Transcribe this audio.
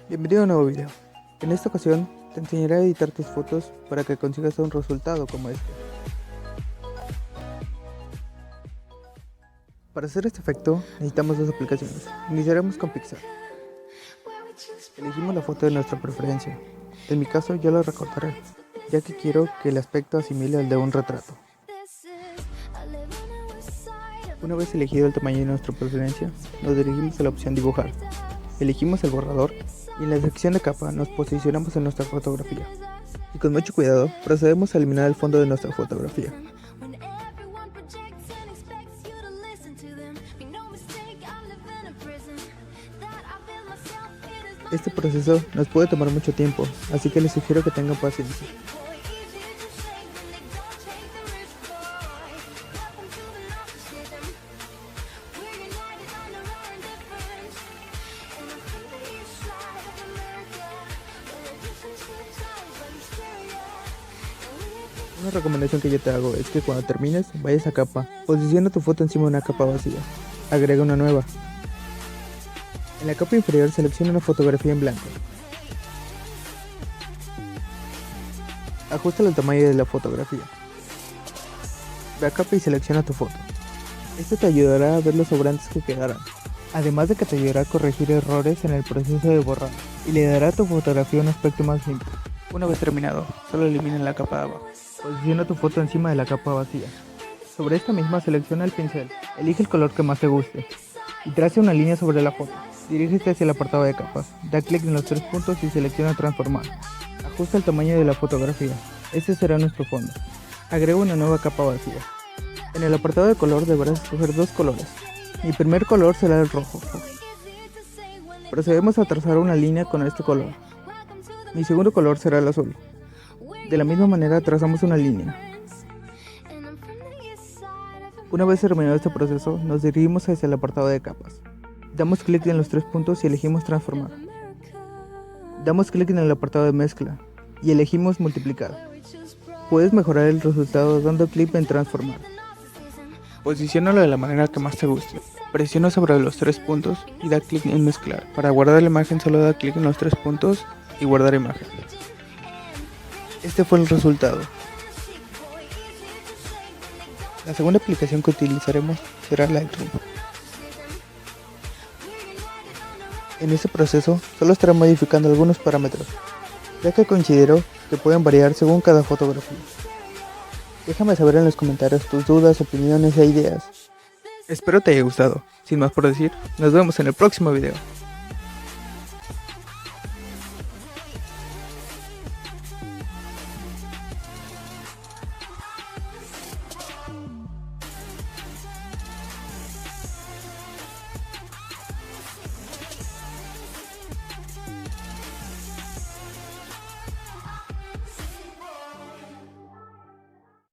Bienvenido a un nuevo video. En esta ocasión te enseñaré a editar tus fotos para que consigas un resultado como este. Para hacer este efecto necesitamos dos aplicaciones. Iniciaremos con Pixar. Elegimos la foto de nuestra preferencia. En mi caso yo la recortaré, ya que quiero que el aspecto asimile al de un retrato. Una vez elegido el tamaño de nuestra preferencia, nos dirigimos a la opción dibujar. Elegimos el borrador y en la sección de capa nos posicionamos en nuestra fotografía. Y con mucho cuidado procedemos a eliminar el fondo de nuestra fotografía. Este proceso nos puede tomar mucho tiempo, así que les sugiero que tengan paciencia. Una recomendación que yo te hago es que cuando termines, vayas a capa, posiciona tu foto encima de una capa vacía, agrega una nueva. En la capa inferior selecciona una fotografía en blanco. Ajusta el tamaño de la fotografía. Ve a capa y selecciona tu foto. Esto te ayudará a ver los sobrantes que quedarán, además de que te ayudará a corregir errores en el proceso de borrar y le dará a tu fotografía un aspecto más limpio. Una vez terminado, solo elimina la capa de abajo. Posiciona tu foto encima de la capa vacía. Sobre esta misma selecciona el pincel, elige el color que más te guste y traza una línea sobre la foto. Dirígete hacia el apartado de capas, da clic en los tres puntos y selecciona transformar. Ajusta el tamaño de la fotografía, este será nuestro fondo. Agrega una nueva capa vacía. En el apartado de color deberás escoger dos colores. Mi primer color será el rojo. Procedemos a trazar una línea con este color. Mi segundo color será el azul. De la misma manera trazamos una línea. Una vez terminado este proceso, nos dirigimos hacia el apartado de capas. Damos clic en los tres puntos y elegimos transformar. Damos clic en el apartado de mezcla y elegimos multiplicar. Puedes mejorar el resultado dando clic en transformar. Posiciónalo de la manera que más te guste. Presiona sobre los tres puntos y da clic en mezclar. Para guardar la imagen solo da clic en los tres puntos y guardar imagen. Este fue el resultado. La segunda aplicación que utilizaremos será Lightroom. En este proceso solo estaré modificando algunos parámetros, ya que considero que pueden variar según cada fotografía. Déjame saber en los comentarios tus dudas, opiniones e ideas. Espero te haya gustado. Sin más por decir, nos vemos en el próximo video.